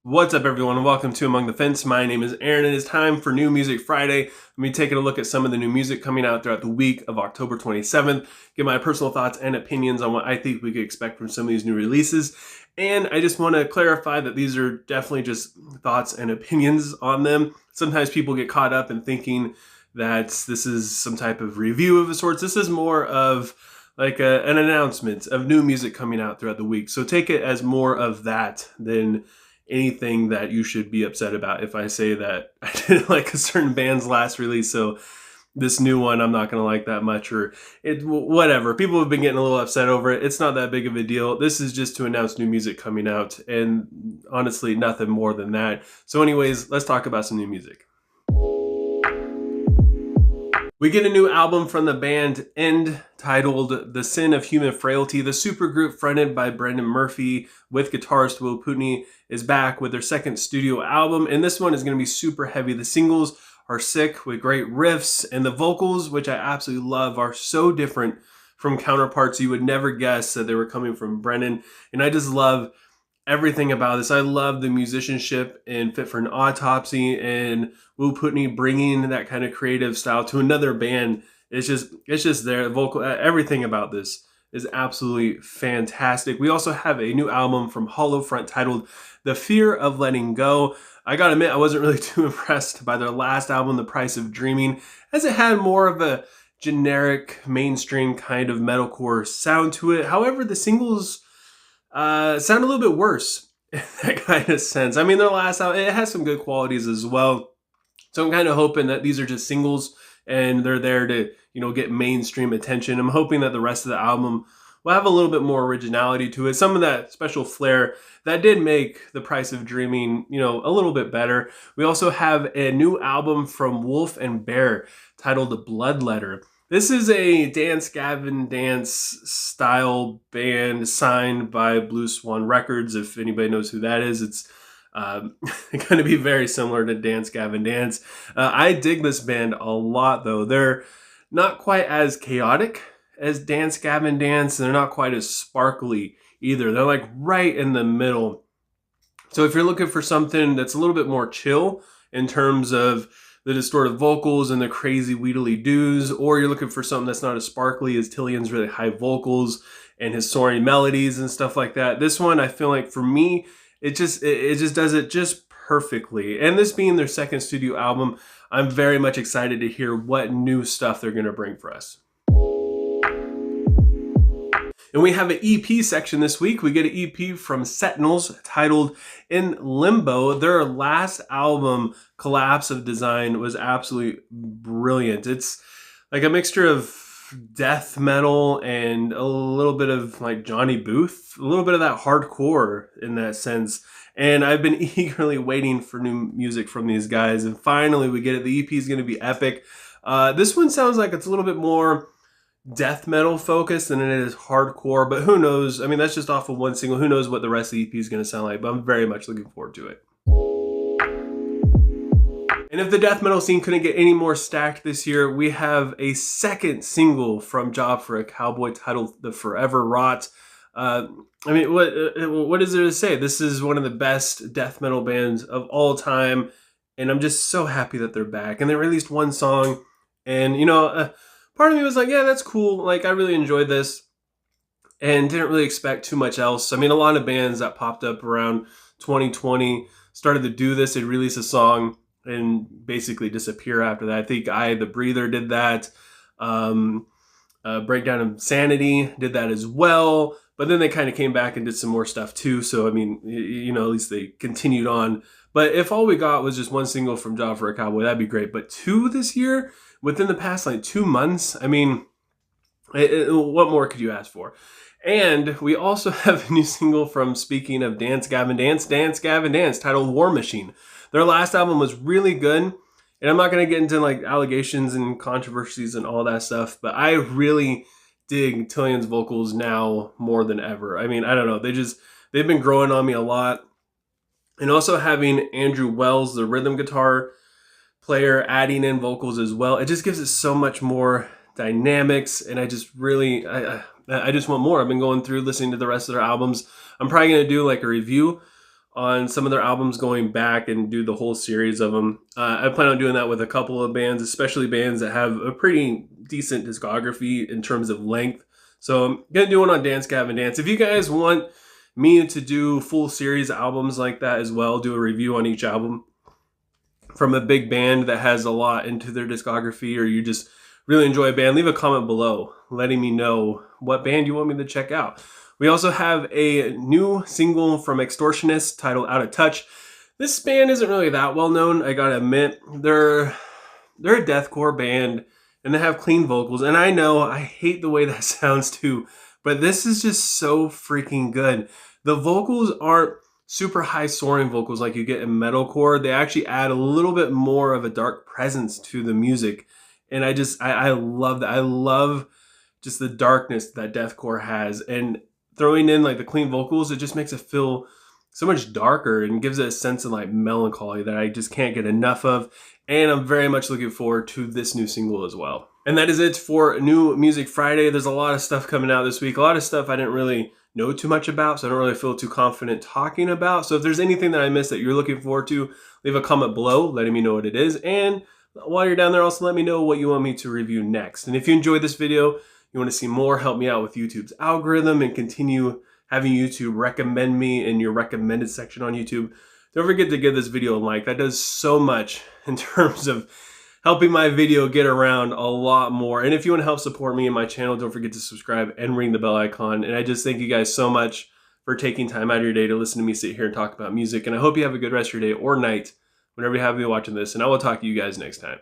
What's up, everyone, and welcome to Among the Fence. My name is Aaron, and it's time for New Music Friday. Let me taking a look at some of the new music coming out throughout the week of October 27th, give my personal thoughts and opinions on what I think we could expect from some of these new releases. And I just want to clarify that these are definitely just thoughts and opinions on them. Sometimes people get caught up in thinking that this is some type of review of a sort. This is more of like an announcement of new music coming out throughout the week. So take it as more of that than anything that you should be upset about. If I say that I didn't like a certain band's last release, so this new one I'm not going to like that much, or whatever. People have been getting a little upset over it. It's not that big of a deal. This is just to announce new music coming out, and honestly, nothing more than that. So anyways, let's talk about some new music. We get a new album from the band End titled The Sin of Human Frailty. The supergroup fronted by Brendan Murphy with guitarist Will Putney is back with their second studio album, and this one is going to be super heavy. The singles are sick with great riffs, and the vocals, which I absolutely love, are so different from counterparts. You would never guess that they were coming from Brendan, and I just love everything about this. I love the musicianship in Fit for an Autopsy, and Will Putney bringing that kind of creative style to another band. It's just there. Vocal, everything about this is absolutely fantastic. We also have a new album from Hollow Front titled The Fear of Letting Go. I gotta admit, I wasn't really too impressed by their last album, The Price of Dreaming, as it had more of a generic, mainstream kind of metalcore sound to it. However, the singles sound a little bit worse in that kind of sense. I mean, their last album, it has some good qualities as well. So I'm kind of hoping that these are just singles and they're there to, get mainstream attention. I'm hoping that the rest of the album will have a little bit more originality to it. Some of that special flair that did make The Price of Dreaming, a little bit better. We also have a new album from Wolf and Bear titled Bloodletter. This is a Gavin dance style band signed by Blue Swan Records. If anybody knows who that is, it's going to be very similar to Gavin Dance. I dig this band a lot, though. They're not quite as chaotic as Gavin Dance, and they're not quite as sparkly either. They're like right in the middle. So if you're looking for something that's a little bit more chill in terms of the distorted vocals and the crazy wheedly doos, or you're looking for something that's not as sparkly as Tillian's really high vocals and his soaring melodies and stuff like that, this one, I feel like for me, it just does it just perfectly. And this being their second studio album, I'm very much excited to hear what new stuff they're going to bring for us. And we have an EP section this week. We get an EP from Sentinels titled In Limbo. Their last album, Collapse of Design, was absolutely brilliant. It's like a mixture of death metal and a little bit of like Johnny Booth, a little bit of that hardcore in that sense. And I've been eagerly waiting for new music from these guys. And finally we get it. The EP is going to be epic. This one sounds like it's a little bit more death metal focused than it is hardcore, but who knows? I mean, that's just off of one single. Who knows what the rest of the EP is going to sound like, but I'm very much looking forward to it. And if the death metal scene couldn't get any more stacked this year, we have a second single from For A Cowboy titled The Forever Rot. I mean, what is there to say? This is one of the best death metal bands of all time, and I'm just so happy that they're back. And they released one song, and part of me was like, yeah, that's cool. Like, I really enjoyed this and didn't really expect too much else. I mean, a lot of bands that popped up around 2020 started to do this. They'd release a song and basically disappear after that. I think The Breather did that. Breakdown of Sanity did that as well. But then they kind of came back and did some more stuff too. So, I mean, at least they continued on. But if all we got was just one single from For A Cowboy, that'd be great. But two this year, within the past 2 months, I mean, what more could you ask for? And we also have a new single from, speaking of Gavin Dance, titled War Machine. Their last album was really good. And I'm not going to get into allegations and controversies and all that stuff, but I really dig Tillian's vocals now more than ever. I mean, I don't know. They've been growing on me a lot. And also having Andrew Wells, the rhythm guitar player, adding in vocals as well, it just gives it so much more dynamics. And I just really, I just want more. I've been going through listening to the rest of their albums. I'm probably going to do a review on some of their albums going back and do the whole series of them. I plan on doing that with a couple of bands, especially bands that have a pretty decent discography in terms of length. So I'm going to do one on Dance Gavin Dance. If you guys want me to do full series albums like that as well, do a review on each album from a big band that has a lot into their discography, or you just really enjoy a band, leave a comment below letting me know what band you want me to check out. We also have a new single from Extortionist titled Out of Touch. This band isn't really that well known, I gotta admit. They're a deathcore band and they have clean vocals, and I know I hate the way that sounds too, but this is just so freaking good. The vocals aren't super high soaring vocals like you get in metalcore. They actually add a little bit more of a dark presence to the music, and I love that. I love just the darkness that deathcore has, and throwing in like the clean vocals, it just makes it feel so much darker and gives it a sense of like melancholy that I just can't get enough of. And I'm very much looking forward to this new single as well. And that is it for New Music Friday. There's a lot of stuff coming out this week. A lot of stuff I didn't really know too much about, so I don't really feel too confident talking about. So if there's anything that I missed that you're looking forward to, leave a comment below letting me know what it is. And while you're down there, also let me know what you want me to review next. And if you enjoyed this video, you want to see more, help me out with YouTube's algorithm and continue having YouTube recommend me in your recommended section on YouTube, don't forget to give this video a like. That does so much in terms of helping my video get around a lot more. And if you want to help support me and my channel, don't forget to subscribe and ring the bell icon. And I just thank you guys so much for taking time out of your day to listen to me sit here and talk about music. And I hope you have a good rest of your day or night whenever you have me watching this. And I will talk to you guys next time.